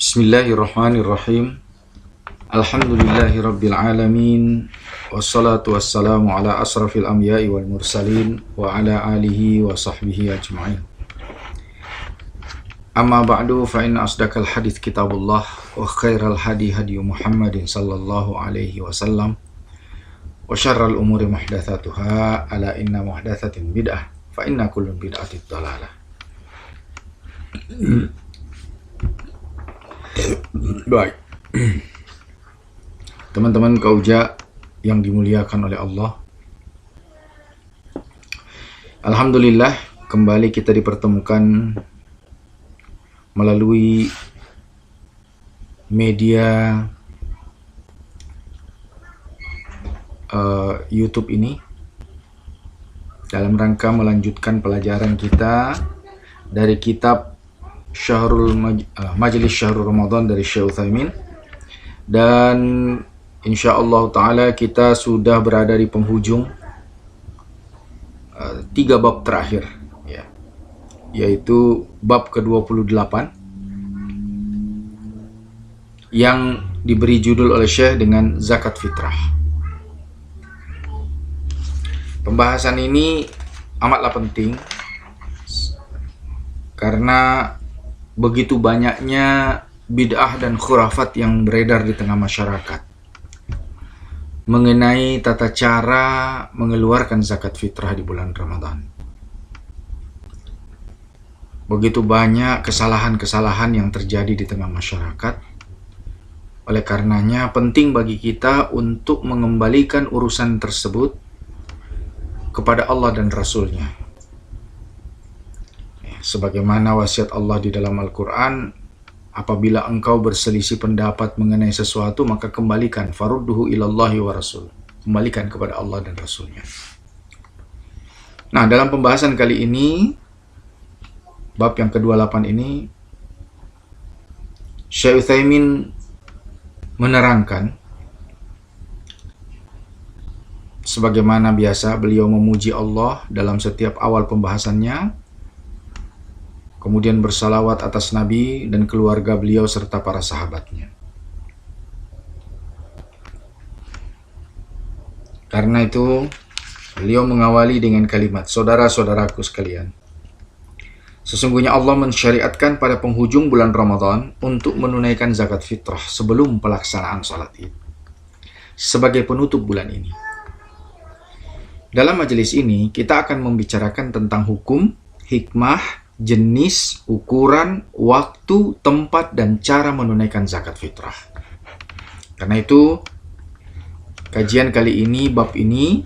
Bismillahirrahmanirrahim. Alhamdulillahi rabbil alamin. Wassalatu wassalamu ala asrafil anbiya'i wal mursalin wa ala alihi wa sahbihi ajma'in. Amma ba'du fa inna asdaqal hadits kitabullah wa khairal hadi hadi Muhammadin sallallahu alaihi wasallam wa syarral umuri muhdatsatuha ala inna muhdatsatin bid'ah fa inna kullu bid'atin dhalalah. Baik, teman-teman kauja yang dimuliakan oleh Allah, alhamdulillah kembali kita dipertemukan melalui media YouTube ini dalam rangka melanjutkan pelajaran kita dari kitab Majelis Syahrul Ramadan dari Syekh Utsaimin, dan insyaallah ta'ala kita sudah berada di penghujung 3 bab terakhir ya, yaitu bab ke-28 yang diberi judul oleh Syekh dengan zakat fitrah. Pembahasan ini amatlah penting karena begitu banyaknya bid'ah dan khurafat yang beredar di tengah masyarakat mengenai tata cara mengeluarkan zakat fitrah di bulan Ramadan. Begitu banyak kesalahan-kesalahan yang terjadi di tengah masyarakat. Oleh karenanya penting bagi kita untuk mengembalikan urusan tersebut kepada Allah dan Rasul-Nya. Sebagaimana wasiat Allah di dalam Al-Quran, apabila engkau berselisih pendapat mengenai sesuatu, maka kembalikan, farudduhu ilallahi wa rasul, kembalikan kepada Allah dan Rasulnya. Nah, dalam pembahasan kali ini, bab yang ke-28 ini, Syekh Utsaimin menerangkan, sebagaimana biasa beliau memuji Allah dalam setiap awal pembahasannya, kemudian bersalawat atas Nabi dan keluarga beliau serta para sahabatnya. Karena itu, beliau mengawali dengan kalimat, saudara-saudaraku sekalian, sesungguhnya Allah mensyariatkan pada penghujung bulan Ramadan untuk menunaikan zakat fitrah sebelum pelaksanaan salat Id, sebagai penutup bulan ini. Dalam majelis ini, kita akan membicarakan tentang hukum, hikmah, jenis, ukuran, waktu, tempat, dan cara menunaikan zakat fitrah. Karena itu, kajian kali ini, bab ini,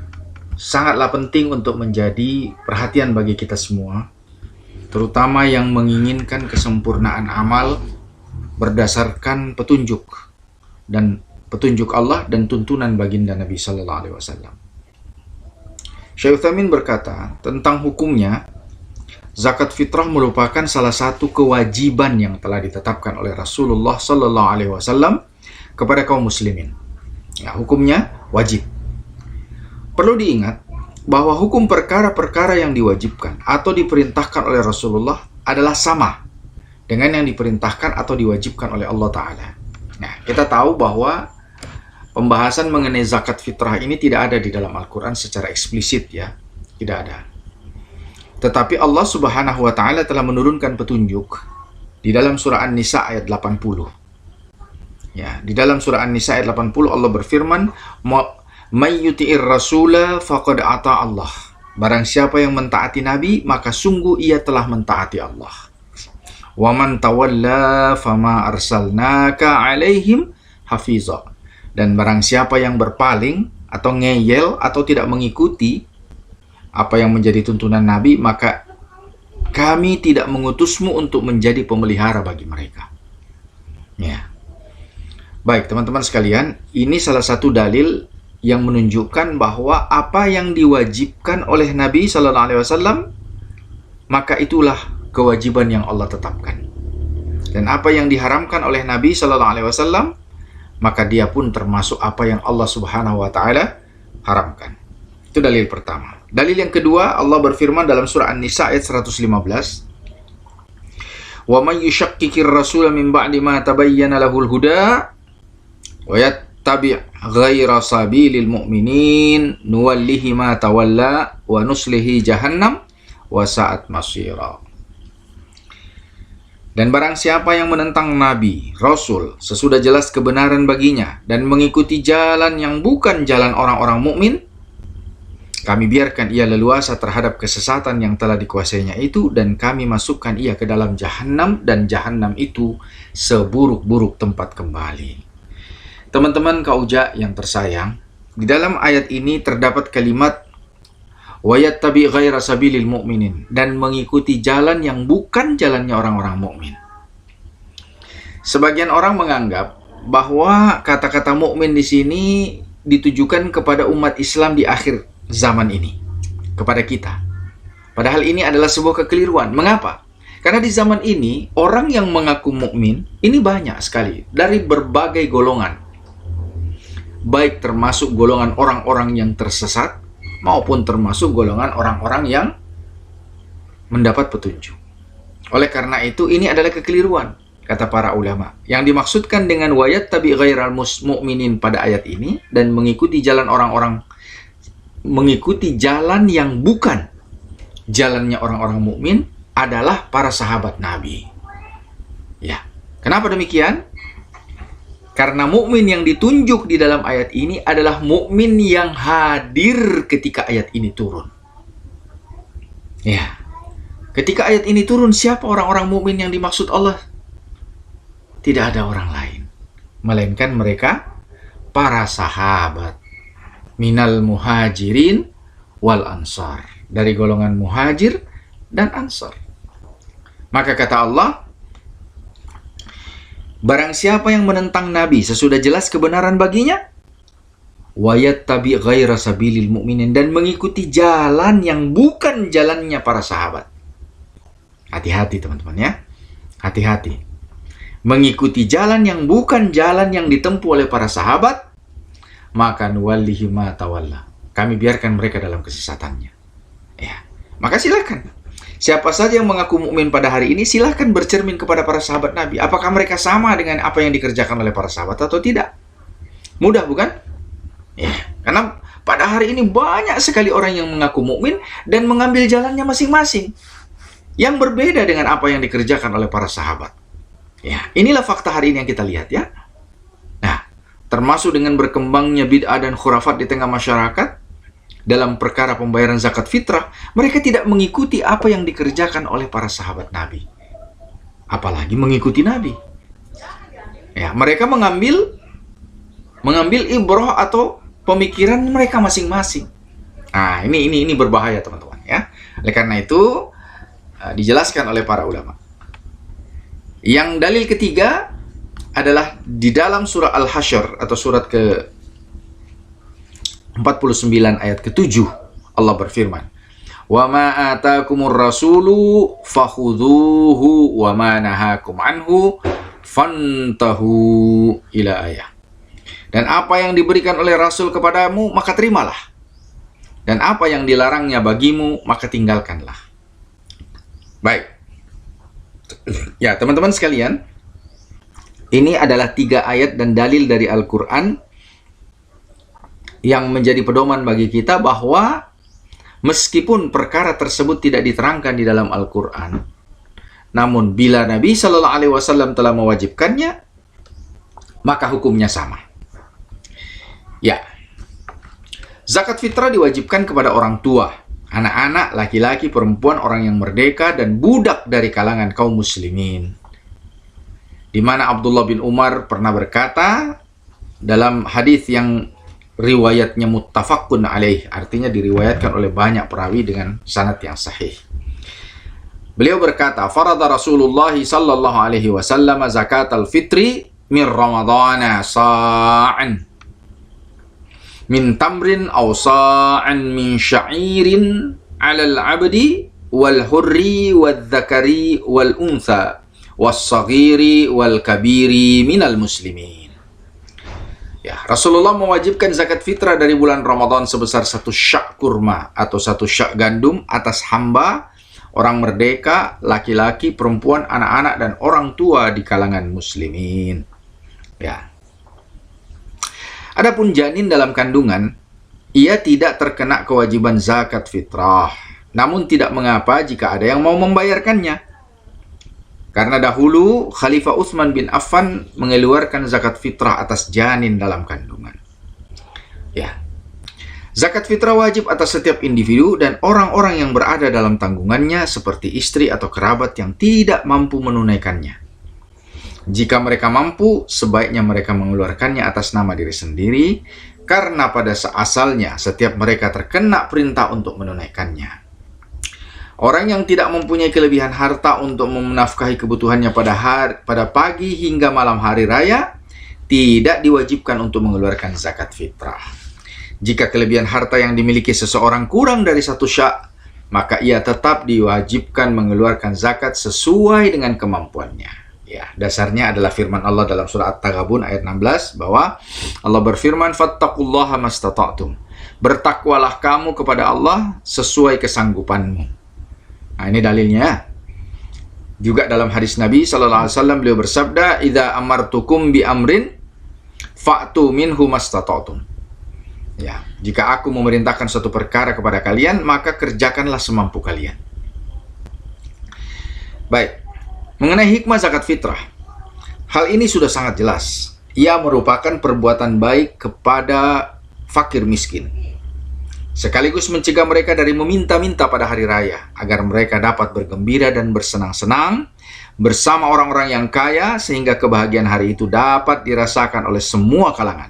sangatlah penting untuk menjadi perhatian bagi kita semua, terutama yang menginginkan kesempurnaan amal berdasarkan petunjuk Allah dan tuntunan baginda Nabi Sallallahu Alaihi Wasallam. Syekh Utsaimin berkata tentang hukumnya, zakat fitrah merupakan salah satu kewajiban yang telah ditetapkan oleh Rasulullah Sallallahu Alaihi Wasallam kepada kaum muslimin. Ya, hukumnya wajib. Perlu diingat bahwa hukum perkara-perkara yang diwajibkan atau diperintahkan oleh Rasulullah adalah sama dengan yang diperintahkan atau diwajibkan oleh Allah Ta'ala. Nah, kita tahu bahwa pembahasan mengenai zakat fitrah ini tidak ada di dalam Al-Quran secara eksplisit ya, tidak ada. Tetapi Allah Subhanahu wa Ta'ala telah menurunkan petunjuk di dalam surah An-Nisa ayat 80. Ya, di dalam surah An-Nisa ayat 80 Allah berfirman, "May yuti'ir rasula faqad ata Allah." Barang siapa yang mentaati Nabi, maka sungguh ia telah mentaati Allah. "Wa man tawalla fama arsalnaka 'alaihim hafiza." Dan barang siapa yang berpaling atau ngeyel atau tidak mengikuti apa yang menjadi tuntunan Nabi, maka kami tidak mengutusmu untuk menjadi pemelihara bagi mereka. Ya. Baik, teman-teman sekalian, ini salah satu dalil yang menunjukkan bahwa apa yang diwajibkan oleh Nabi Sallallahu Alaihi Wasallam, maka itulah kewajiban yang Allah tetapkan. Dan apa yang diharamkan oleh Nabi Sallallahu Alaihi Wasallam, maka dia pun termasuk apa yang Allah Subhanahu Wa Taala haramkan. Itu dalil pertama. Dalil yang kedua, Allah berfirman dalam surah An-Nisa ayat 115, Wa may yushakkikir rasul min ba'di ma tabayyana lahul huda wa yattabi' ghaira sabilil mu'minin nuwallihi ma tawalla wa nuslihi jahannam wa sa'at masira. Dan barang siapa yang menentang Nabi, Rasul, sesudah jelas kebenaran baginya, dan mengikuti jalan yang bukan jalan orang-orang mukmin, kami biarkan ia leluasa terhadap kesesatan yang telah dikuasainya itu, dan kami masukkan ia ke dalam Jahannam, dan Jahannam itu seburuk-buruk tempat kembali. Teman-teman kauja yang tersayang, di dalam ayat ini terdapat kalimat wa yattabi ghaira sabilil mu'minin, dan mengikuti jalan yang bukan jalannya orang-orang mukmin. Sebagian orang menganggap bahwa kata-kata mukmin di sini ditujukan kepada umat Islam di akhir zaman ini, kepada kita. Padahal ini adalah sebuah kekeliruan. Mengapa? Karena di zaman ini orang yang mengaku mukmin ini banyak sekali dari berbagai golongan. Baik termasuk golongan orang-orang yang tersesat maupun termasuk golongan orang-orang yang mendapat petunjuk. Oleh karena itu, ini adalah kekeliruan, kata para ulama. Yang dimaksudkan dengan wayat tabi ghairal mu'minin pada ayat ini, dan mengikuti jalan orang-orang, mengikuti jalan yang bukan jalannya orang-orang mukmin, adalah para sahabat Nabi. Ya, kenapa demikian? Karena mukmin yang ditunjuk di dalam ayat ini adalah mukmin yang hadir ketika ayat ini turun. Ya. Ketika ayat ini turun, siapa orang-orang mukmin yang dimaksud Allah? Tidak ada orang lain, melainkan mereka para sahabat. Minal muhajirin wal ansar. Dari golongan muhajir dan ansar. Maka kata Allah, barang siapa yang menentang Nabi sesudah jelas kebenaran baginya, wa yattabi ghaira sabilil mu'minin, dan mengikuti jalan yang bukan jalannya para sahabat. Hati-hati teman-teman ya. Hati-hati. Mengikuti jalan yang bukan jalan yang ditempuh oleh para sahabat, maka nuwallihi ma tawalla. Kami biarkan mereka dalam kesesatannya. Ya. Maka silakan. Siapa saja yang mengaku mukmin pada hari ini, silahkan bercermin kepada para sahabat Nabi. Apakah mereka sama dengan apa yang dikerjakan oleh para sahabat atau tidak? Mudah bukan? Ya, karena pada hari ini banyak sekali orang yang mengaku mukmin dan mengambil jalannya masing-masing, yang berbeda dengan apa yang dikerjakan oleh para sahabat. Ya, inilah fakta hari ini yang kita lihat ya. Nah, termasuk dengan berkembangnya bid'ah dan khurafat di tengah masyarakat, dalam perkara pembayaran zakat fitrah, mereka tidak mengikuti apa yang dikerjakan oleh para sahabat Nabi. Apalagi mengikuti Nabi. Ya, mereka mengambil ibrah atau pemikiran mereka masing-masing. Nah, ini berbahaya teman-teman ya. Oleh karena itu dijelaskan oleh para ulama. Yang dalil ketiga adalah di dalam surah Al-Hasyr atau surat ke 49 ayat ke-7, Allah berfirman, "Wa ma atakumur rasulu fakhudhuhu wa ma nahakum anhu fantahu ila ayah." Dan apa yang diberikan oleh Rasul kepadamu, maka terimalah. Dan apa yang dilarangnya bagimu, maka tinggalkanlah. Baik. Ya, teman-teman sekalian, ini adalah 3 ayat dan dalil dari Al-Quran yang menjadi pedoman bagi kita bahwa meskipun perkara tersebut tidak diterangkan di dalam Al-Quran, namun bila Nabi Shallallahu Alaihi Wasallam telah mewajibkannya, maka hukumnya sama. Ya, zakat fitrah diwajibkan kepada orang tua, anak-anak, laki-laki, perempuan, orang yang merdeka, dan budak dari kalangan kaum muslimin. Di mana Abdullah bin Umar pernah berkata dalam hadis yang riwayatnya muttafaqun alaih, artinya diriwayatkan oleh banyak perawi dengan sanad yang sahih. Beliau berkata, "Farada Rasulullah sallallahu alaihi wasallam zakatal fitri min Ramadana sa'an min tamrin aw sa'an min sya'irin 'ala al-'abdi wal hurri wal dzakari wal untha was saghiri wal kabiri minal muslimin." Ya, Rasulullah mewajibkan zakat fitrah dari bulan Ramadan sebesar 1 syak kurma atau 1 syak gandum atas hamba orang merdeka, laki-laki, perempuan, anak-anak, dan orang tua di kalangan muslimin. Ya. Adapun janin dalam kandungan, ia tidak terkena kewajiban zakat fitrah. Namun tidak mengapa jika ada yang mau membayarkannya. Karena dahulu Khalifah Utsman bin Affan mengeluarkan zakat fitrah atas janin dalam kandungan. Ya. Zakat fitrah wajib atas setiap individu dan orang-orang yang berada dalam tanggungannya seperti istri atau kerabat yang tidak mampu menunaikannya. Jika mereka mampu, sebaiknya mereka mengeluarkannya atas nama diri sendiri, karena pada asalnya setiap mereka terkena perintah untuk menunaikannya. Orang yang tidak mempunyai kelebihan harta untuk menafkahi kebutuhannya pada pagi hingga malam hari raya, tidak diwajibkan untuk mengeluarkan zakat fitrah. Jika kelebihan harta yang dimiliki seseorang kurang dari 1 syak, maka ia tetap diwajibkan mengeluarkan zakat sesuai dengan kemampuannya. Ya, dasarnya adalah firman Allah dalam surah At-Taghabun ayat 16 bahwa Allah berfirman, "Fattaqullaha mastata'tum." Bertakwalah kamu kepada Allah sesuai kesanggupanmu. Nah, ini dalilnya. Juga dalam hadis Nabi sallallahu alaihi wasallam beliau bersabda, "Idza amartukum bi amrin fa'tu minhu mastata'tum." Ya, jika aku memerintahkan suatu perkara kepada kalian, maka kerjakanlah semampu kalian. Baik. Mengenai hikmah zakat fitrah, hal ini sudah sangat jelas. Ia merupakan perbuatan baik kepada fakir miskin, sekaligus mencegah mereka dari meminta-minta pada hari raya, agar mereka dapat bergembira dan bersenang-senang bersama orang-orang yang kaya, sehingga kebahagiaan hari itu dapat dirasakan oleh semua kalangan.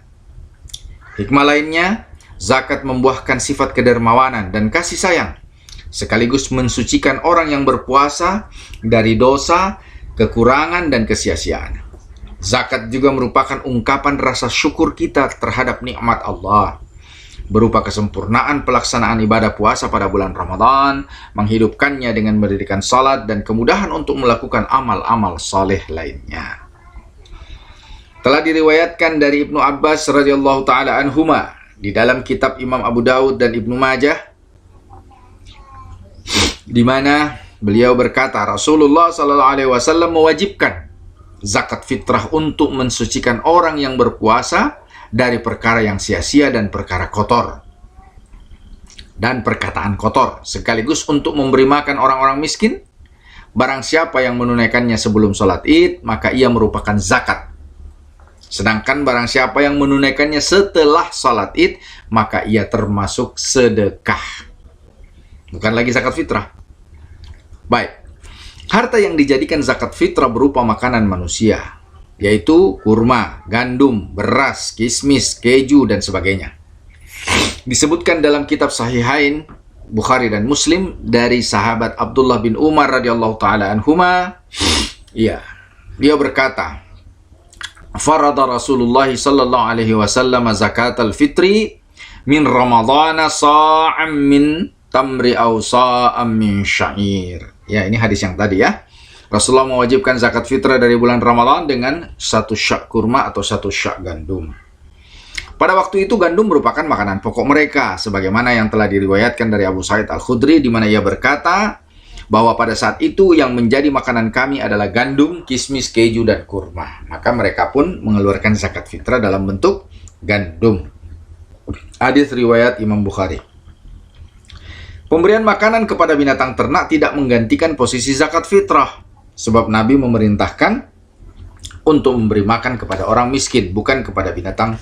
Hikmah lainnya, zakat membuahkan sifat kedermawanan dan kasih sayang, sekaligus mensucikan orang yang berpuasa dari dosa, kekurangan, dan kesia-siaan. Zakat juga merupakan ungkapan rasa syukur kita terhadap nikmat Allah, berupa kesempurnaan pelaksanaan ibadah puasa pada bulan Ramadan, menghidupkannya dengan mendirikan salat, dan kemudahan untuk melakukan amal-amal saleh lainnya. Telah diriwayatkan dari Ibnu Abbas radhiyallahu taala anhuma di dalam kitab Imam Abu Daud dan Ibnu Majah, di mana beliau berkata, Rasulullah sallallahu alaihi wasallam mewajibkan zakat fitrah untuk mensucikan orang yang berpuasa dari perkara yang sia-sia dan perkara kotor dan perkataan kotor, sekaligus untuk memberi makan orang-orang miskin. Barang siapa yang menunaikannya sebelum sholat Id, maka ia merupakan zakat. Sedangkan barang siapa yang menunaikannya setelah sholat Id, maka ia termasuk sedekah. Bukan lagi zakat fitrah. Baik. Harta yang dijadikan zakat fitrah berupa makanan manusia, yaitu kurma, gandum, beras, kismis, keju, dan sebagainya. Disebutkan dalam kitab Sahihain, Bukhari dan Muslim, dari sahabat Abdullah bin Umar radhiyallahu taala anhuma, dia berkata, farada Rasulullah sallallahu alaihi wasallam zakatal fitri min Ramadhana sa'am min tamri aw sa'am min sya'ir. Ya, ini hadis yang tadi ya. Rasulullah mewajibkan zakat fitrah dari bulan Ramadan dengan 1 syak kurma atau 1 syak gandum. Pada waktu itu gandum merupakan makanan pokok mereka, sebagaimana yang telah diriwayatkan dari Abu Sa'id Al-Khudri, di mana ia berkata bahwa pada saat itu yang menjadi makanan kami adalah gandum, kismis, keju, dan kurma. Maka mereka pun mengeluarkan zakat fitrah dalam bentuk gandum. Hadis riwayat Imam Bukhari. Pemberian makanan kepada binatang ternak tidak menggantikan posisi zakat fitrah, sebab Nabi memerintahkan untuk memberi makan kepada orang miskin, bukan kepada binatang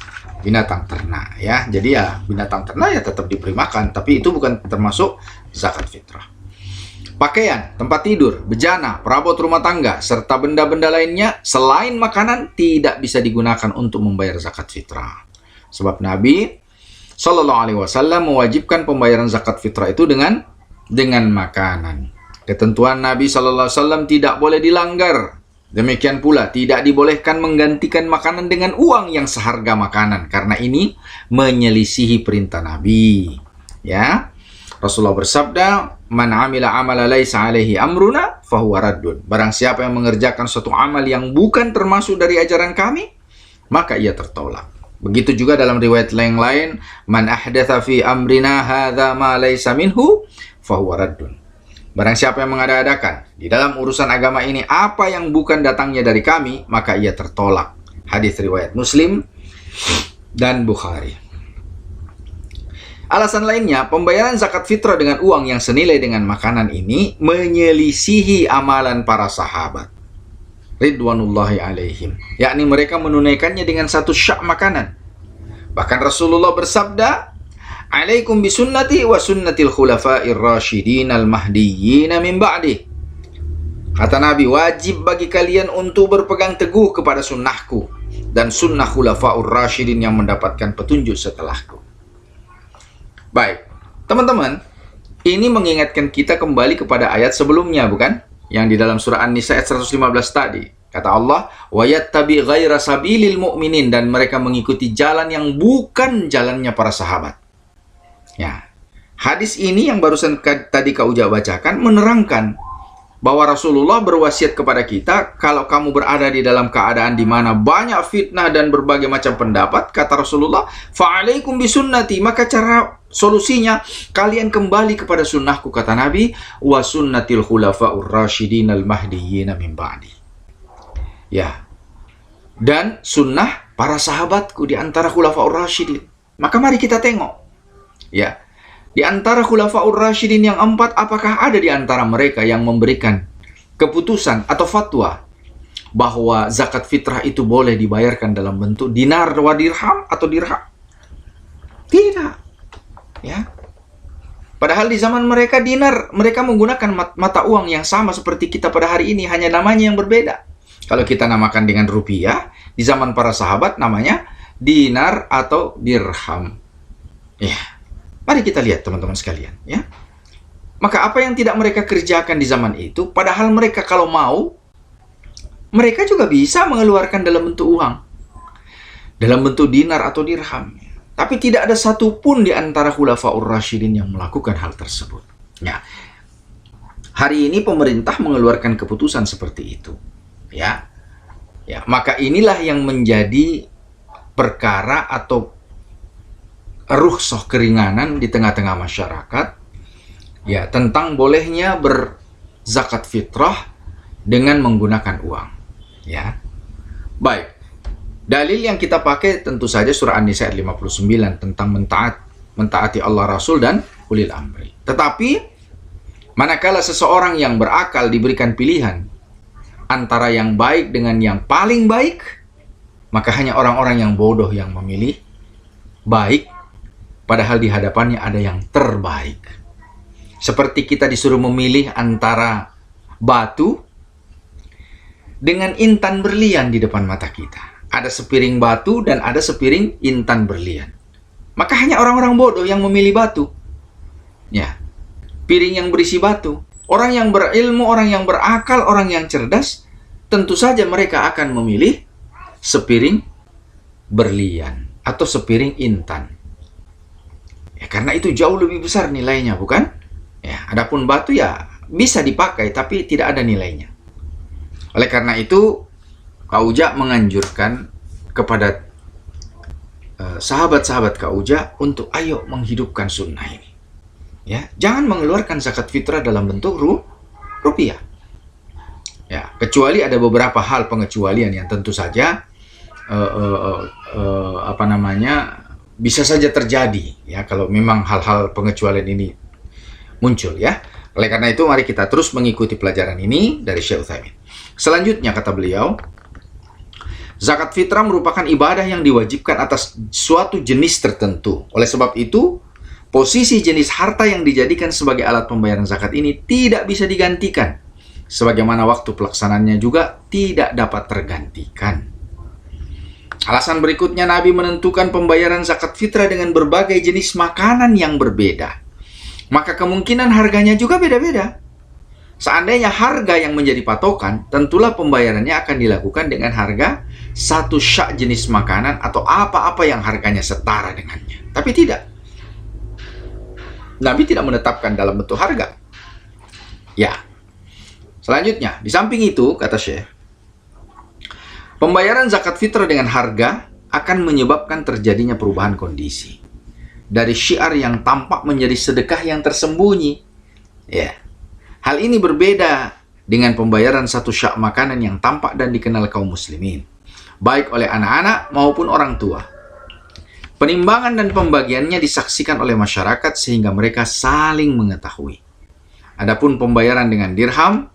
ternak ya. Jadi ya binatang ternak ya tetap diberi makan, tapi itu bukan termasuk zakat fitrah. Pakaian, tempat tidur, bejana, perabot rumah tangga, serta benda-benda lainnya selain makanan tidak bisa digunakan untuk membayar zakat fitrah. Sebab Nabi Sallallahu Alaihi Wasallam mewajibkan pembayaran zakat fitrah itu dengan makanan. Ketentuan Nabi Sallallahu Alaihi Wasallam tidak boleh dilanggar. Demikian pula tidak dibolehkan menggantikan makanan dengan uang yang seharga makanan, karena ini menyelisihi perintah Nabi. Ya, Rasulullah bersabda, "Man amila amala laisa alaihi amruna fahuwa raddun." Barang siapa yang mengerjakan suatu amal yang bukan termasuk dari ajaran kami, maka ia tertolak. Begitu juga dalam riwayat lain, "Man ahdatsa fi amrina hadza ma laisa minhu fahuwa raddun." Barang siapa yang mengada-adakan di dalam urusan agama ini apa yang bukan datangnya dari kami, maka ia tertolak. Hadis riwayat Muslim dan Bukhari. Alasan lainnya, pembayaran zakat fitrah dengan uang yang senilai dengan makanan ini menyelisihi amalan para sahabat ridwanullahi alaihim, yakni mereka menunaikannya dengan satu syak makanan. Bahkan Rasulullah bersabda, "Alaikum bisunnati wa sunnatil khulafa'ir rasyidin al-mahdiyyin min ba'di." Kata Nabi, wajib bagi kalian untuk berpegang teguh kepada sunnahku dan sunnah khulafa'ur rasyidin yang mendapatkan petunjuk setelahku. Baik, teman-teman, ini mengingatkan kita kembali kepada ayat sebelumnya, bukan? Yang di dalam surah An-Nisa ayat 115 tadi. Kata Allah, wa yattabi ghaira sabilil mu'minin, dan mereka mengikuti jalan yang bukan jalannya para sahabat. Ya, hadis ini yang barusan tadi Kak Uja bacakan menerangkan bahwa Rasulullah berwasiat kepada kita, kalau kamu berada di dalam keadaan di mana banyak fitnah dan berbagai macam pendapat, kata Rasulullah, fa'alaikum bisunnati, maka cara solusinya kalian kembali kepada sunnahku, kata Nabi, wa sunnatil khulafa'ur rasyidin al-mahdiyyin min ba'di. Ya. Dan sunnah para sahabatku di antara khulafa'ur rasyidin. Maka mari kita tengok. Ya. Di antara khulafa'ur rasyidin yang 4, apakah ada di antara mereka yang memberikan keputusan atau fatwa bahwa zakat fitrah itu boleh dibayarkan dalam bentuk dinar wa dirham atau dirham? Tidak. Ya. Padahal di zaman mereka dinar, mereka menggunakan mata uang yang sama seperti kita pada hari ini, hanya namanya yang berbeda. Kalau kita namakan dengan rupiah, di zaman para sahabat namanya dinar atau dirham. Ya. Mari kita lihat teman-teman sekalian, ya. Maka apa yang tidak mereka kerjakan di zaman itu, padahal mereka kalau mau, mereka juga bisa mengeluarkan dalam bentuk uang. Dalam bentuk dinar atau dirham. Tapi tidak ada satupun di antara khulafa'ur rasyidin yang melakukan hal tersebut. Ya. Hari ini pemerintah mengeluarkan keputusan seperti itu. Ya. Ya, maka inilah yang menjadi perkara atau rukhsah keringanan di tengah-tengah masyarakat, ya, tentang bolehnya berzakat fitrah dengan menggunakan uang, ya. Baik, dalil yang kita pakai tentu saja surah An-Nisa ayat 59 tentang mentaati Allah Rasul dan ulil amri. Tetapi manakala seseorang yang berakal diberikan pilihan antara yang baik dengan yang paling baik, maka hanya orang-orang yang bodoh yang memilih baik, padahal di hadapannya ada yang terbaik. Seperti kita disuruh memilih antara batu dengan intan berlian di depan mata kita. Ada sepiring batu dan ada sepiring intan berlian. Maka hanya orang-orang bodoh yang memilih batu. Ya, piring yang berisi batu. Orang yang berilmu, orang yang berakal, orang yang cerdas, tentu saja mereka akan memilih sepiring berlian atau sepiring intan. Ya, karena itu jauh lebih besar nilainya, bukan? Ya, adapun batu ya bisa dipakai tapi tidak ada nilainya. Oleh karena itu, Kak Uja menganjurkan kepada sahabat-sahabat Kak Uja untuk ayo menghidupkan sunnah ini. Ya, jangan mengeluarkan zakat fitrah dalam bentuk rupiah. Ya, kecuali ada beberapa hal pengecualian yang tentu saja bisa saja terjadi, ya, kalau memang hal-hal pengecualian ini muncul, ya. Oleh karena itu mari kita terus mengikuti pelajaran ini dari Syekh Utsaimin. Selanjutnya kata beliau, zakat fitrah merupakan ibadah yang diwajibkan atas suatu jenis tertentu. Oleh sebab itu, posisi jenis harta yang dijadikan sebagai alat pembayaran zakat ini tidak bisa digantikan, sebagaimana waktu pelaksanaannya juga tidak dapat tergantikan. Alasan berikutnya, Nabi menentukan pembayaran zakat fitrah dengan berbagai jenis makanan yang berbeda. Maka kemungkinan harganya juga beda-beda. Seandainya harga yang menjadi patokan, tentulah pembayarannya akan dilakukan dengan harga satu syak jenis makanan atau apa-apa yang harganya setara dengannya. Tapi tidak. Nabi tidak menetapkan dalam bentuk harga. Ya. Selanjutnya, di samping itu, kata Syekh, pembayaran zakat fitrah dengan harga akan menyebabkan terjadinya perubahan kondisi. Dari syiar yang tampak menjadi sedekah yang tersembunyi. Ya. Hal ini berbeda dengan pembayaran satu syak makanan yang tampak dan dikenal kaum muslimin, baik oleh anak-anak maupun orang tua. Penimbangan dan pembagiannya disaksikan oleh masyarakat sehingga mereka saling mengetahui. Adapun pembayaran dengan dirham,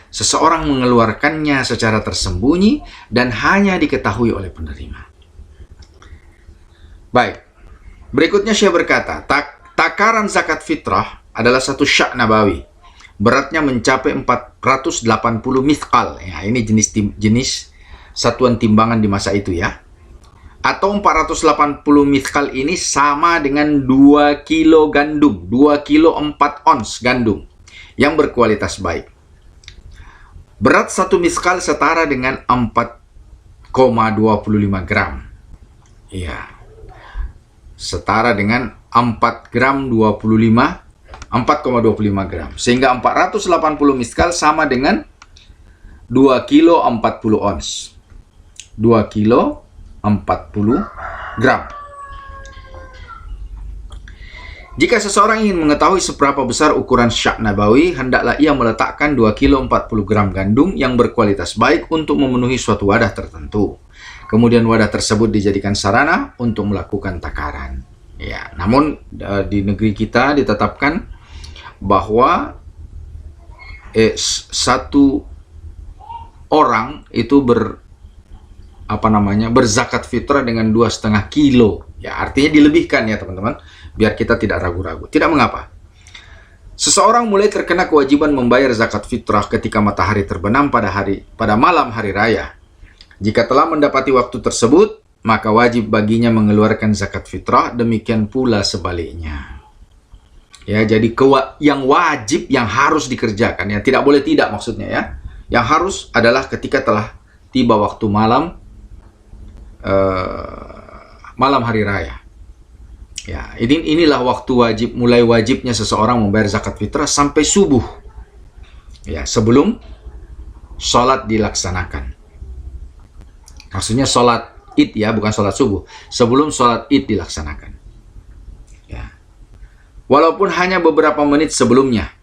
seseorang mengeluarkannya secara tersembunyi dan hanya diketahui oleh penerima. Baik, berikutnya Syekh berkata, takaran zakat fitrah adalah satu syak nabawi. Beratnya mencapai 480 mithqal. Ya, ini jenis satuan timbangan di masa itu ya. Atau 480 mithqal ini sama dengan 2 kilo gandum, 2 kilo 4 ons gandum yang berkualitas baik. Berat satu mithqal setara dengan 4,25 gram. Ya, setara dengan 4,25 gram. Sehingga 480 mithqal sama dengan 2 kilo 40 ons. 2 kilo 40 gram. Jika seseorang ingin mengetahui seberapa besar ukuran syak nabawi, hendaklah ia meletakkan 2 kilo 40 gram gandum yang berkualitas baik untuk memenuhi suatu wadah tertentu. Kemudian wadah tersebut dijadikan sarana untuk melakukan takaran. Ya, namun di negeri kita ditetapkan bahwa satu orang itu berzakat fitrah dengan 2,5 kilo. Ya, artinya dilebihkan ya teman-teman, biar kita tidak ragu-ragu. Tidak mengapa. Seseorang mulai terkena kewajiban membayar zakat fitrah ketika matahari terbenam pada malam hari raya. Jika telah mendapati waktu tersebut, maka wajib baginya mengeluarkan zakat fitrah, demikian pula sebaliknya. Ya, jadi yang wajib, yang harus dikerjakan, ya tidak boleh tidak maksudnya ya. Yang harus adalah ketika telah tiba waktu malam hari raya. Ya, inilah waktu wajib, mulai wajibnya seseorang membayar zakat fitrah sampai subuh. Ya, sebelum sholat dilaksanakan. Maksudnya sholat id ya, bukan sholat subuh. Sebelum sholat id dilaksanakan. Ya. Walaupun hanya beberapa menit sebelumnya,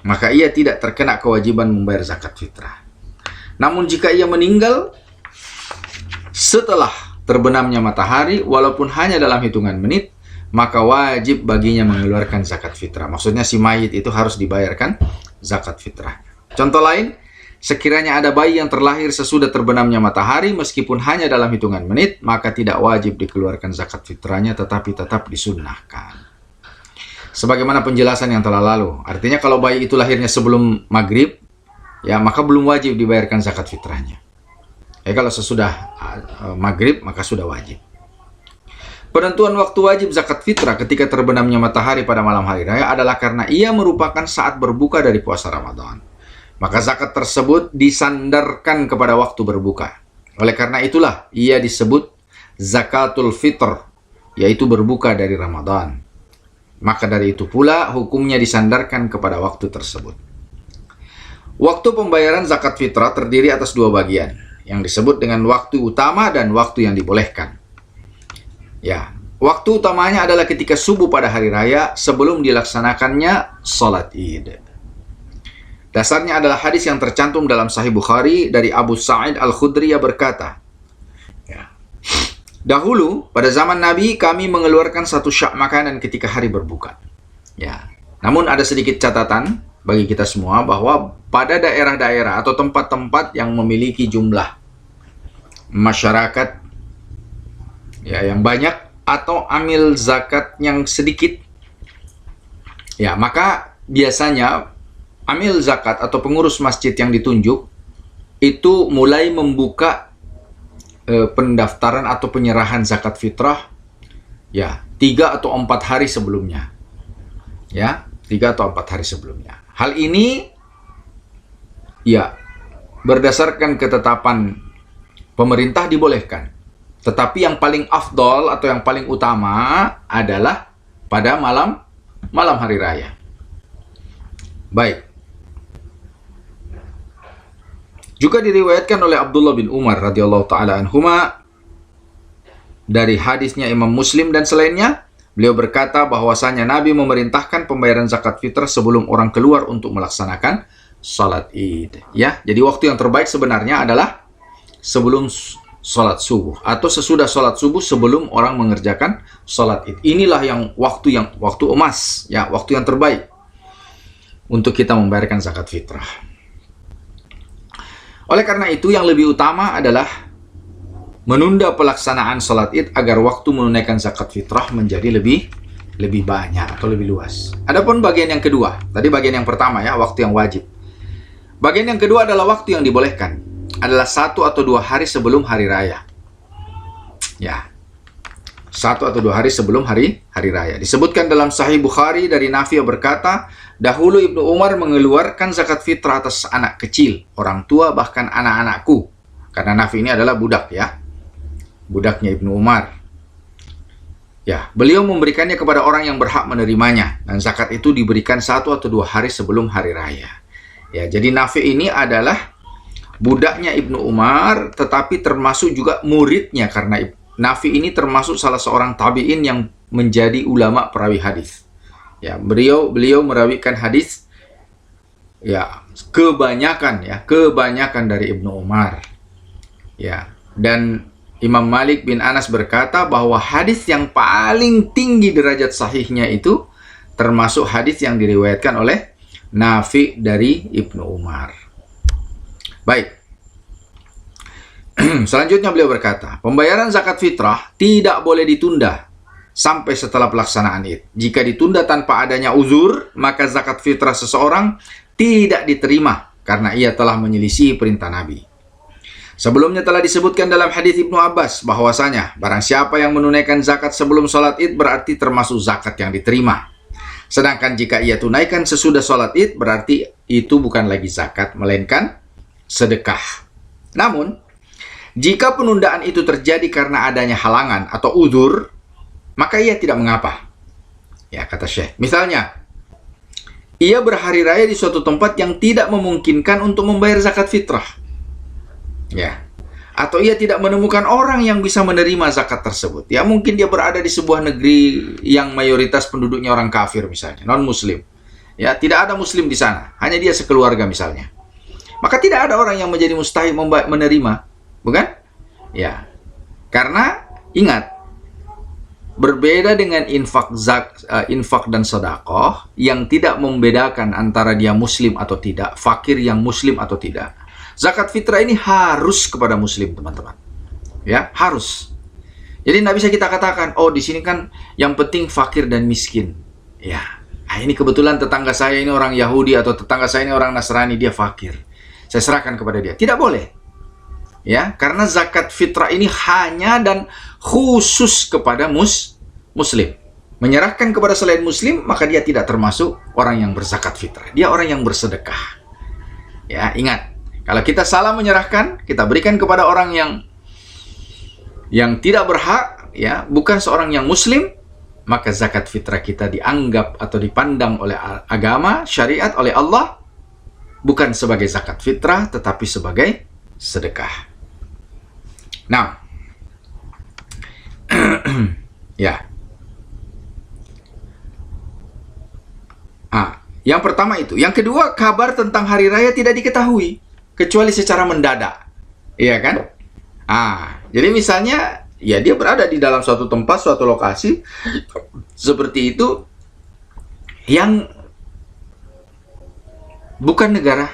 maka ia tidak terkena kewajiban membayar zakat fitrah. Namun jika ia meninggal setelah terbenamnya matahari, walaupun hanya dalam hitungan menit, maka wajib baginya mengeluarkan zakat fitrah. Maksudnya si mayit itu harus dibayarkan zakat fitrah. Contoh lain, sekiranya ada bayi yang terlahir sesudah terbenamnya matahari, meskipun hanya dalam hitungan menit, maka tidak wajib dikeluarkan zakat fitrahnya, tetapi tetap disunnahkan. Sebagaimana penjelasan yang telah lalu. Artinya kalau bayi itu lahirnya sebelum maghrib, ya maka belum wajib dibayarkan zakat fitrahnya. Kalau sesudah maghrib, maka sudah wajib. Penentuan waktu wajib zakat fitrah ketika terbenamnya matahari pada malam hari raya adalah karena ia merupakan saat berbuka dari puasa Ramadan. Maka zakat tersebut disandarkan kepada waktu berbuka. Oleh karena itulah ia disebut zakatul fitr, yaitu berbuka dari Ramadan. Maka dari itu pula hukumnya disandarkan kepada waktu tersebut. Waktu pembayaran zakat fitrah terdiri atas dua bagian, yang disebut dengan waktu utama dan waktu yang dibolehkan. Ya, waktu utamanya adalah ketika subuh pada hari raya sebelum dilaksanakannya sholat id. Dasarnya adalah hadis yang tercantum dalam Sahih Bukhari dari Abu Sa'id Al-Khudri yang berkata, ya, dahulu pada zaman Nabi kami mengeluarkan satu syak makanan ketika hari berbuka. Ya, namun ada sedikit catatan bagi kita semua bahwa pada daerah-daerah atau tempat-tempat yang memiliki jumlah masyarakat ya yang banyak atau amil zakat yang sedikit, ya maka biasanya amil zakat atau pengurus masjid yang ditunjuk itu mulai membuka pendaftaran atau penyerahan zakat fitrah ya 3 atau 4 hari sebelumnya. Ya, 3 atau 4 hari sebelumnya. Hal ini ya berdasarkan ketetapan pemerintah dibolehkan. Tetapi yang paling afdol atau yang paling utama adalah pada malam hari raya. Baik. Juga diriwayatkan oleh Abdullah bin Umar radhiyallahu taala anhuma dari hadisnya Imam Muslim dan selainnya Beliau berkata bahwasanya Nabi memerintahkan pembayaran zakat fitrah sebelum orang keluar untuk melaksanakan salat Id. Ya, jadi waktu yang terbaik sebenarnya adalah sebelum salat subuh atau sesudah salat subuh sebelum orang mengerjakan salat Id. Inilah waktu emas, ya, waktu yang terbaik untuk kita membayarkan zakat fitrah. Oleh karena itu yang lebih utama adalah menunda pelaksanaan salat Id agar waktu menunaikan zakat fitrah menjadi lebih banyak atau lebih luas. Adapun bagian yang kedua, tadi bagian yang pertama ya, waktu yang wajib. Bagian yang kedua adalah waktu yang dibolehkan, adalah 1 atau 2 hari sebelum hari raya. Ya, 1 atau 2 hari sebelum hari raya. Disebutkan dalam Sahih Bukhari dari Nafi berkata, dahulu Ibnu Umar mengeluarkan zakat fitrah atas anak kecil, orang tua, bahkan anak-anakku. Karena Nafi ini adalah budak ya, budaknya Ibnu Umar. Ya, beliau memberikannya kepada orang yang berhak menerimanya, dan zakat itu diberikan 1 atau 2 hari sebelum hari raya. Ya, jadi Nafi ini adalah budaknya Ibnu Umar, tetapi termasuk juga muridnya, karena Nafi ini termasuk salah seorang tabi'in yang menjadi ulama perawi hadis. Ya, beliau merawikan hadis ya kebanyakan dari Ibnu Umar. Ya, dan Imam Malik bin Anas berkata bahwa hadis yang paling tinggi derajat sahihnya itu termasuk hadis yang diriwayatkan oleh Nafi dari Ibnu Umar. Baik. Selanjutnya beliau berkata, pembayaran zakat fitrah tidak boleh ditunda sampai setelah pelaksanaan Id. Jika ditunda tanpa adanya uzur, maka zakat fitrah seseorang tidak diterima karena ia telah menyelisih perintah Nabi. Sebelumnya telah disebutkan dalam hadis Ibnu Abbas bahwasanya barang siapa yang menunaikan zakat sebelum sholat Id berarti termasuk zakat yang diterima. Sedangkan jika ia tunaikan sesudah sholat Id berarti itu bukan lagi zakat melainkan sedekah. Namun jika penundaan itu terjadi karena adanya halangan atau uzur, maka ia tidak mengapa. Ya, kata Syekh. Misalnya, ia berhari raya di suatu tempat yang tidak memungkinkan untuk membayar zakat fitrah. Ya. Atau ia tidak menemukan orang yang bisa menerima zakat tersebut. Ya, mungkin dia berada di sebuah negeri yang mayoritas penduduknya orang kafir misalnya, non-muslim. Ya, tidak ada muslim di sana, hanya dia sekeluarga misalnya. Maka tidak ada orang yang menjadi mustahil menerima, bukan? Ya. Karena ingat, berbeda dengan infak dan sedekah yang tidak membedakan antara dia muslim atau tidak, fakir yang muslim atau tidak. Zakat fitrah ini harus kepada muslim, teman-teman. Ya, harus. Jadi tidak bisa kita katakan, oh di sini kan yang penting fakir dan miskin. Ya, ini kebetulan tetangga saya ini orang Yahudi atau tetangga saya ini orang Nasrani, dia fakir. Saya serahkan kepada dia. Tidak boleh. Ya, karena zakat fitrah ini hanya dan khusus kepada muslim. Menyerahkan kepada selain muslim, maka dia tidak termasuk orang yang berzakat fitrah. Dia orang yang bersedekah. Ya, ingat. Kalau kita salah menyerahkan, kita berikan kepada orang yang tidak berhak, ya, bukan seorang yang muslim, maka zakat fitrah kita dianggap atau dipandang oleh agama, syariat, oleh Allah, bukan sebagai zakat fitrah, tetapi sebagai sedekah. Nah, ya. Yang pertama itu. Yang kedua, kabar tentang hari raya tidak diketahui kecuali secara mendadak. Iya kan? Jadi misalnya ya dia berada di dalam suatu tempat, suatu lokasi seperti itu yang bukan negara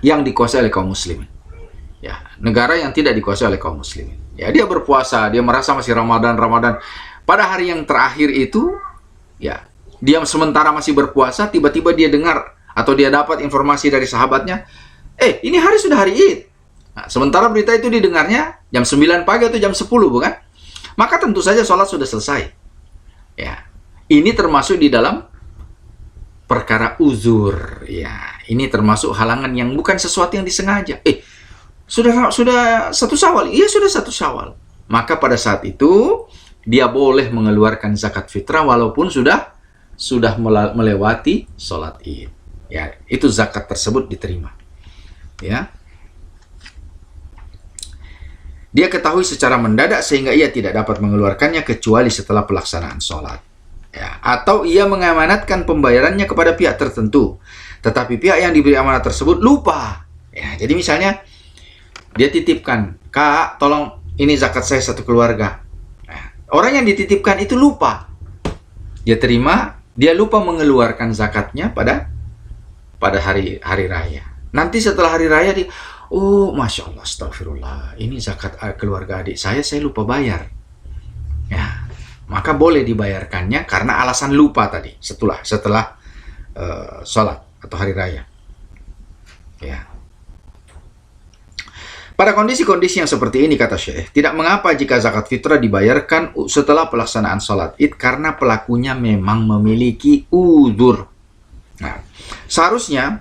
yang dikuasai oleh kaum muslimin. Ya, negara yang tidak dikuasai oleh kaum muslimin. Ya, dia berpuasa, dia merasa masih Ramadan. Pada hari yang terakhir itu, ya, dia sementara masih berpuasa, tiba-tiba dia dengar atau dia dapat informasi dari sahabatnya, ini hari sudah hari Id. Nah, sementara berita itu didengarnya jam 9 pagi atau jam 10, bukan? Maka tentu saja sholat sudah selesai. Ya, ini termasuk di dalam perkara uzur. Ya, ini termasuk halangan yang bukan sesuatu yang disengaja. Sudah 1 Syawal. Iya, sudah 1 Syawal. Maka pada saat itu dia boleh mengeluarkan zakat fitrah walaupun sudah melewati sholat Id. Ya, itu zakat tersebut diterima. Ya. dia ketahui secara mendadak sehingga ia tidak dapat mengeluarkannya kecuali setelah pelaksanaan sholat. Ya, atau ia mengamanatkan pembayarannya kepada pihak tertentu, tetapi pihak yang diberi amanat tersebut lupa. Ya, jadi misalnya dia titipkan, "Kak, tolong ini zakat saya satu keluarga." Nah, orang yang dititipkan itu lupa. Dia terima, dia lupa mengeluarkan zakatnya pada hari raya. Nanti setelah hari raya dia, "Oh, Masya Allah, astagfirullah, ini zakat keluarga adik saya lupa bayar." Ya, maka boleh dibayarkannya karena alasan lupa tadi setelah sholat atau hari raya. Ya. Pada kondisi-kondisi yang seperti ini, kata Syekh, tidak mengapa jika zakat fitrah dibayarkan setelah pelaksanaan sholat Id karena pelakunya memang memiliki uzur. Nah, seharusnya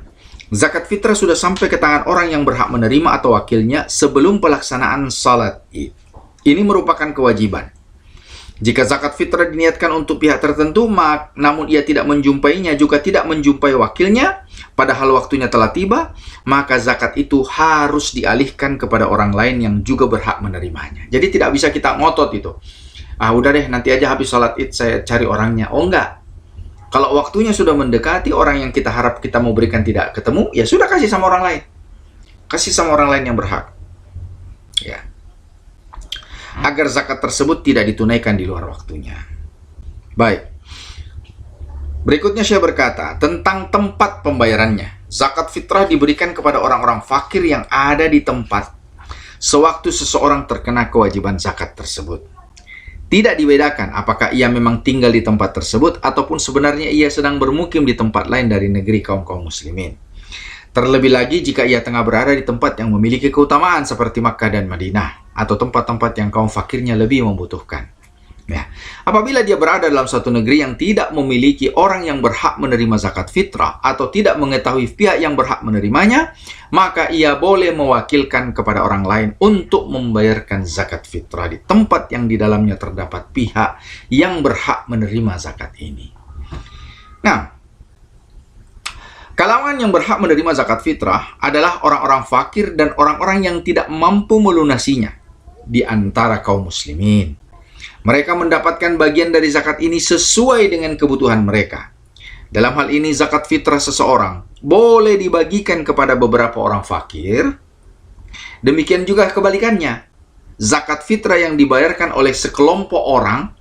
zakat fitrah sudah sampai ke tangan orang yang berhak menerima atau wakilnya sebelum pelaksanaan sholat Id. Ini merupakan kewajiban. Jika zakat fitrah diniatkan untuk pihak tertentu, namun ia tidak menjumpainya, juga tidak menjumpai wakilnya, padahal waktunya telah tiba, maka zakat itu harus dialihkan kepada orang lain yang juga berhak menerimanya. Jadi tidak bisa kita ngotot itu. Udah deh, nanti aja habis sholat Id saya cari orangnya. Oh enggak. Kalau waktunya sudah mendekati, orang yang kita harap kita mau berikan tidak ketemu, ya sudah kasih sama orang lain. Kasih sama orang lain yang berhak. Ya. Agar zakat tersebut tidak ditunaikan di luar waktunya. Baik. Berikutnya saya berkata tentang tempat pembayarannya. Zakat fitrah diberikan kepada orang-orang fakir yang ada di tempat sewaktu seseorang terkena kewajiban zakat tersebut. Tidak dibedakan apakah ia memang tinggal di tempat tersebut ataupun sebenarnya ia sedang bermukim di tempat lain dari negeri kaum-kaum muslimin. Terlebih lagi jika ia tengah berada di tempat yang memiliki keutamaan seperti Makkah dan Madinah, atau tempat-tempat yang kaum fakirnya lebih membutuhkan. Ya. Apabila dia berada dalam suatu negeri yang tidak memiliki orang yang berhak menerima zakat fitrah atau tidak mengetahui pihak yang berhak menerimanya, maka ia boleh mewakilkan kepada orang lain untuk membayarkan zakat fitrah di tempat yang di dalamnya terdapat pihak yang berhak menerima zakat ini. Nah, kalangan yang berhak menerima zakat fitrah adalah orang-orang fakir dan orang-orang yang tidak mampu melunasinya di antara kaum muslimin. Mereka mendapatkan bagian dari zakat ini sesuai dengan kebutuhan mereka. Dalam hal ini zakat fitrah seseorang boleh dibagikan kepada beberapa orang fakir. Demikian juga kebalikannya. Zakat fitrah yang dibayarkan oleh sekelompok orang,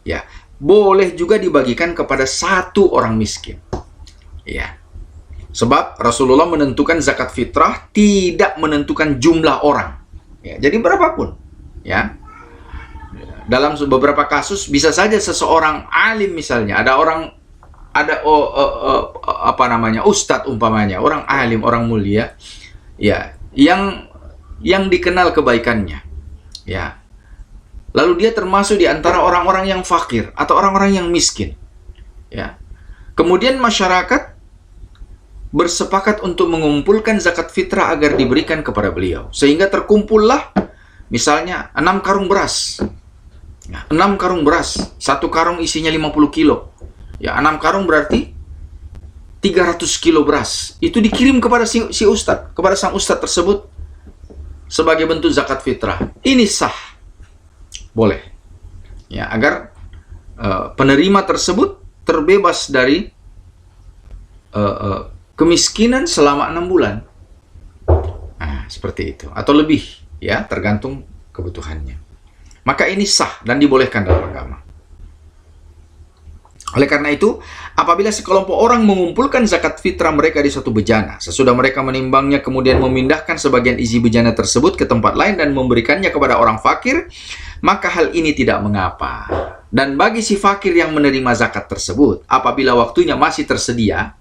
ya, boleh juga dibagikan kepada satu orang miskin. Ya. Sebab Rasulullah menentukan zakat fitrah tidak menentukan jumlah orang. Ya, jadi berapapun, ya. Dalam beberapa kasus bisa saja seseorang alim misalnya, ustadz umpamanya, orang alim, orang mulia, ya, yang dikenal kebaikannya, ya. Lalu dia termasuk di antara orang-orang yang fakir atau orang-orang yang miskin, ya. Kemudian masyarakat bersepakat untuk mengumpulkan zakat fitrah agar diberikan kepada beliau. Sehingga terkumpullah misalnya 6 karung beras. Ya, 6 karung beras. 1 karung isinya 50 kilo. Ya, 6 karung berarti 300 kilo beras. Itu dikirim kepada si ustadz, kepada sang ustadz tersebut sebagai bentuk zakat fitrah. Ini sah. Boleh. Ya, agar penerima tersebut terbebas dari kemiskinan selama 6 bulan. Nah, seperti itu. Atau lebih, ya, tergantung kebutuhannya. Maka ini sah dan dibolehkan dalam agama. Oleh karena itu, apabila sekelompok orang mengumpulkan zakat fitrah mereka di suatu bejana, sesudah mereka menimbangnya kemudian memindahkan sebagian isi bejana tersebut ke tempat lain dan memberikannya kepada orang fakir, maka hal ini tidak mengapa. Dan bagi si fakir yang menerima zakat tersebut, apabila waktunya masih tersedia,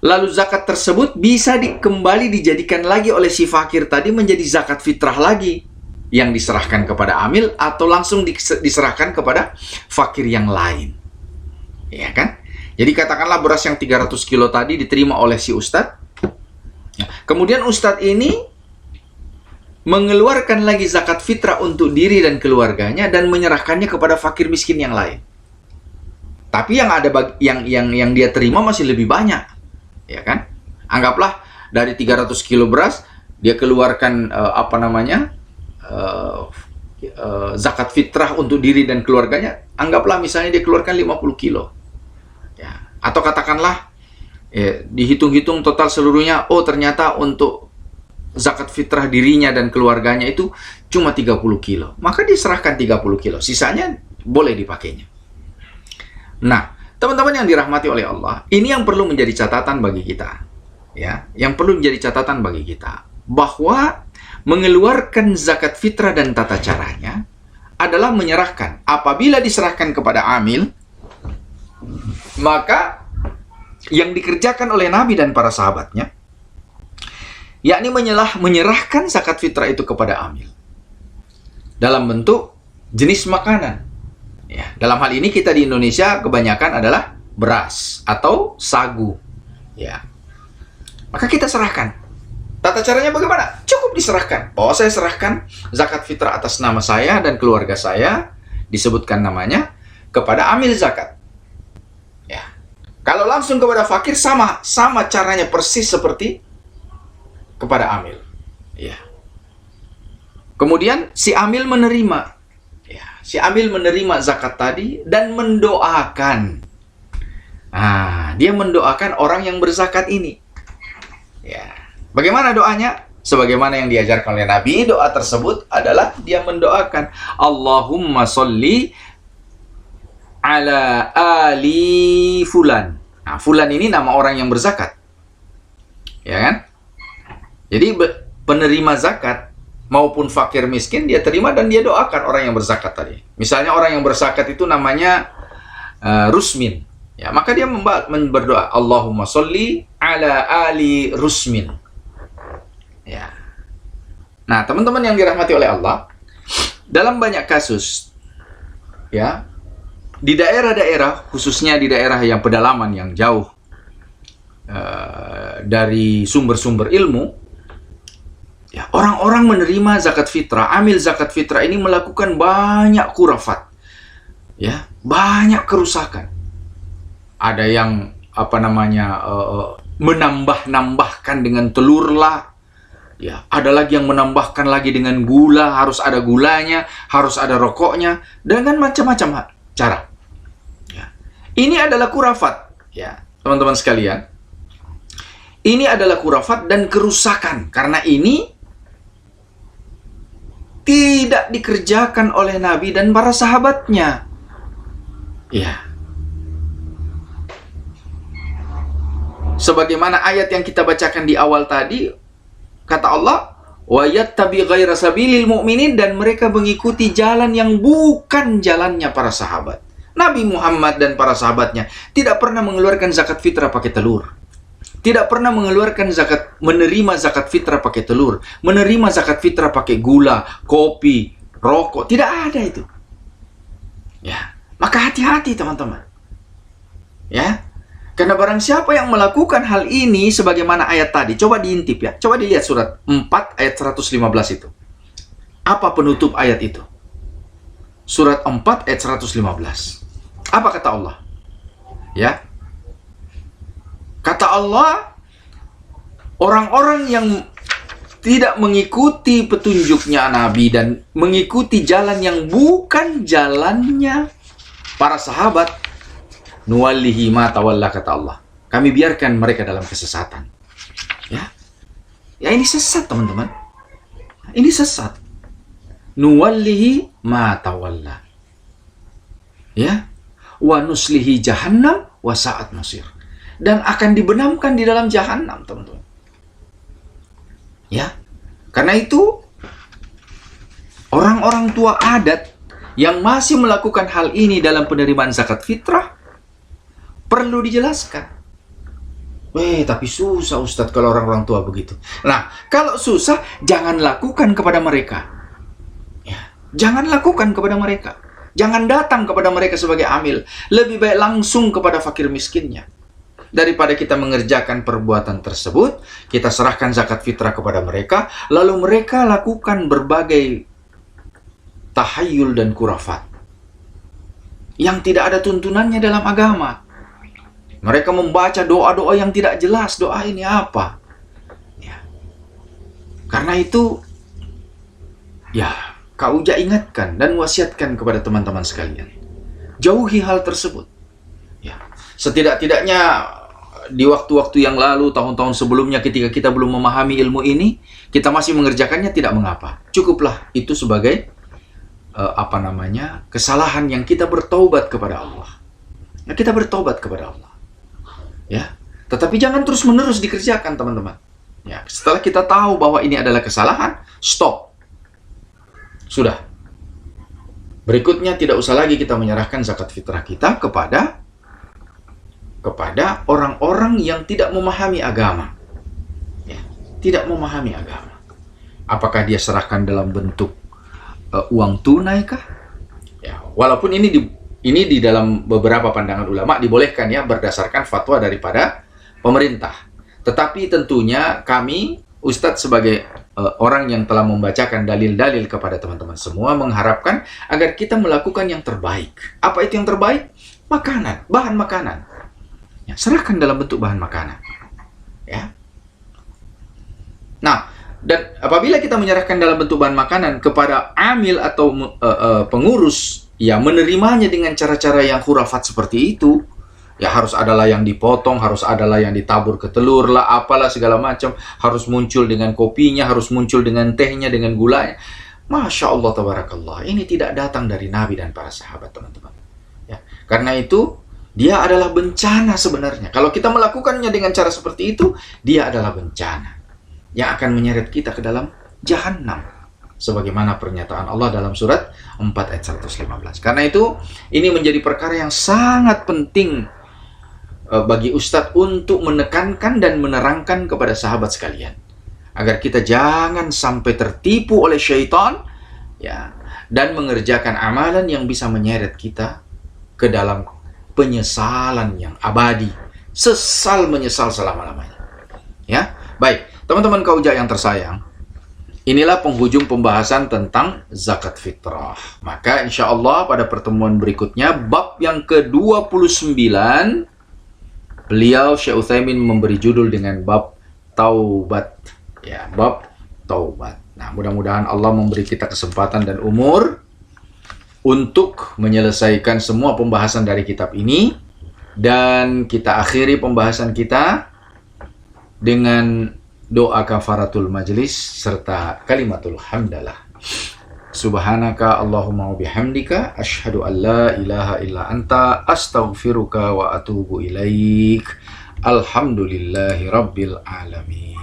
lalu zakat tersebut bisa kembali dijadikan lagi oleh si fakir tadi menjadi zakat fitrah lagi, yang diserahkan kepada amil atau langsung diserahkan kepada fakir yang lain. Ya kan? Jadi katakanlah beras yang 300 kilo tadi diterima oleh si ustadz. Kemudian ustadz ini mengeluarkan lagi zakat fitrah untuk diri dan keluarganya dan menyerahkannya kepada fakir miskin yang lain. Tapi yang dia terima masih lebih banyak. Ya kan? Anggaplah dari 300 kilo beras dia keluarkan zakat fitrah untuk diri dan keluarganya, anggaplah misalnya dia keluarkan 50 kilo. Ya. Atau katakanlah dihitung-hitung total seluruhnya, oh ternyata untuk zakat fitrah dirinya dan keluarganya itu cuma 30 kilo. Maka diserahkan 30 kilo, sisanya boleh dipakainya. Nah, teman-teman yang dirahmati oleh Allah, ini yang perlu menjadi catatan bagi kita. Ya, yang perlu menjadi catatan bagi kita, bahwa mengeluarkan zakat fitrah dan tata caranya adalah menyerahkan. Apabila diserahkan kepada amil, maka yang dikerjakan oleh Nabi dan para sahabatnya, yakni menyerahkan zakat fitrah itu kepada amil dalam bentuk jenis makanan. Ya, dalam hal ini kita di Indonesia kebanyakan adalah beras atau sagu. Ya, maka kita serahkan. Tata caranya bagaimana? Cukup diserahkan. Bahwa saya serahkan zakat fitrah atas nama saya dan keluarga saya, disebutkan namanya, kepada amil zakat. Ya. Kalau langsung kepada fakir, sama caranya persis seperti kepada amil. Ya. Kemudian si amil menerima. Ya. Si amil menerima zakat tadi dan mendoakan. Nah, dia mendoakan orang yang berzakat ini. Ya. Bagaimana doanya? Sebagaimana yang diajarkan oleh Nabi, doa tersebut adalah dia mendoakan, Allahumma sholli ala ali fulan. Nah, fulan ini nama orang yang berzakat. Ya kan? Jadi penerima zakat maupun fakir miskin dia terima dan dia doakan orang yang berzakat tadi. Misalnya orang yang berzakat itu namanya Rusmin. Ya, maka dia berdoa, Allahumma sholli ala ali Rusmin. Ya. Nah, teman-teman yang dirahmati oleh Allah, dalam banyak kasus, ya, di daerah-daerah, khususnya di daerah yang pedalaman yang jauh dari sumber-sumber ilmu, ya, orang-orang menerima zakat fitrah, amil zakat fitrah ini melakukan banyak khurafat, ya, banyak kerusakan. Ada yang menambah-nambahkan dengan telur lah. Ya, ada lagi yang menambahkan lagi dengan gula, harus ada gulanya, harus ada rokoknya, dengan macam-macam cara. Ya. Ini adalah khurafat, ya, teman-teman sekalian. Ini adalah khurafat dan kerusakan, karena ini tidak dikerjakan oleh Nabi dan para sahabatnya. Ya. Sebagaimana ayat yang kita bacakan di awal tadi, kata Allah, wa yattabi ghaira sabilil mu'minin, dan mereka mengikuti jalan yang bukan jalannya para sahabat. Nabi Muhammad dan para sahabatnya tidak pernah mengeluarkan zakat fitrah pakai telur. Tidak pernah menerima zakat fitrah pakai telur, menerima zakat fitrah pakai gula, kopi, rokok, tidak ada itu. Ya, maka hati-hati teman-teman. Ya. Karena barang siapa yang melakukan hal ini sebagaimana ayat tadi, coba diintip ya. Coba dilihat surat 4 ayat 115 itu. Apa penutup ayat itu? Surat 4 ayat 115. Apa kata Allah? Ya. Kata Allah, orang-orang yang tidak mengikuti petunjuknya Nabi dan mengikuti jalan yang bukan jalannya para sahabat, nuwallihi ma tawalla, kata Allah, kami biarkan mereka dalam kesesatan. Ya. Ya, ini sesat, teman-teman. Ini sesat. Nuwallihi ma tawalla. Ya. Wa nuslihi jahannam wa sa'at masir. Dan akan dibenamkan di dalam jahannam, teman-teman. Ya. Karena itu orang-orang tua adat yang masih melakukan hal ini dalam penerimaan zakat fitrah perlu dijelaskan. Tapi susah Ustadz kalau orang-orang tua begitu. Nah, kalau susah, jangan lakukan kepada mereka. Ya, jangan lakukan kepada mereka. Jangan datang kepada mereka sebagai amil. Lebih baik langsung kepada fakir miskinnya. Daripada kita mengerjakan perbuatan tersebut, kita serahkan zakat fitrah kepada mereka, lalu mereka lakukan berbagai tahayul dan kurafat yang tidak ada tuntunannya dalam agama. Mereka membaca doa-doa yang tidak jelas. Doa ini apa? Ya. Karena itu, Ya, Kak Uja ingatkan dan wasiatkan kepada teman-teman sekalian. Jauhi hal tersebut. Ya, setidak-tidaknya di waktu-waktu yang lalu, tahun-tahun sebelumnya ketika kita belum memahami ilmu ini, kita masih mengerjakannya, tidak mengapa. Cukuplah itu sebagai kesalahan yang kita bertaubat kepada Allah. Ya, kita bertaubat kepada Allah. Ya, tetapi jangan terus-menerus dikerjakan, teman-teman. Ya, setelah kita tahu bahwa ini adalah kesalahan, stop. Sudah. Berikutnya tidak usah lagi kita menyerahkan zakat fitrah kita kepada orang-orang yang tidak memahami agama. Ya, tidak memahami agama. Apakah dia serahkan dalam bentuk uang tunai kah? Ya, walaupun ini di dalam beberapa pandangan ulama dibolehkan ya berdasarkan fatwa daripada pemerintah. Tetapi tentunya kami Ustadz sebagai orang yang telah membacakan dalil-dalil kepada teman-teman semua mengharapkan agar kita melakukan yang terbaik. Apa itu yang terbaik? Makanan, bahan makanan. Ya, serahkan dalam bentuk bahan makanan. Ya. Nah, dan apabila kita menyerahkan dalam bentuk bahan makanan kepada amil atau pengurus, ya menerimanya dengan cara-cara yang khurafat seperti itu, ya harus adalah yang dipotong, harus adalah yang ditabur ke telur lah, apalah segala macam, harus muncul dengan kopinya, harus muncul dengan tehnya, dengan gulanya. Masya Allah, tabarakallah. Ini tidak datang dari Nabi dan para sahabat, teman-teman. Ya, karena itu, dia adalah bencana sebenarnya. Kalau kita melakukannya dengan cara seperti itu, dia adalah bencana yang akan menyeret kita ke dalam jahanam. Sebagaimana pernyataan Allah dalam surat 4 ayat 115. Karena itu, ini menjadi perkara yang sangat penting bagi Ustadz untuk menekankan dan menerangkan kepada sahabat sekalian. Agar kita jangan sampai tertipu oleh syaitan, ya, dan mengerjakan amalan yang bisa menyeret kita ke dalam penyesalan yang abadi. Sesal menyesal selama-lamanya. Ya, baik. Teman-teman Kauja yang tersayang, inilah penghujung pembahasan tentang zakat fitrah. Maka insya Allah pada pertemuan berikutnya, bab yang ke-29, beliau Syekh Utsaimin memberi judul dengan bab taubat. Ya, bab taubat. Nah, mudah-mudahan Allah memberi kita kesempatan dan umur untuk menyelesaikan semua pembahasan dari kitab ini. Dan kita akhiri pembahasan kita dengan doa kafaratul majlis serta kalimatul hamdalah. Subhanaka Allahumma wa bihamdika asyhadu an la ilaha illa anta astaghfiruka wa atubu ilaik. Alhamdulillahi rabbil alamin.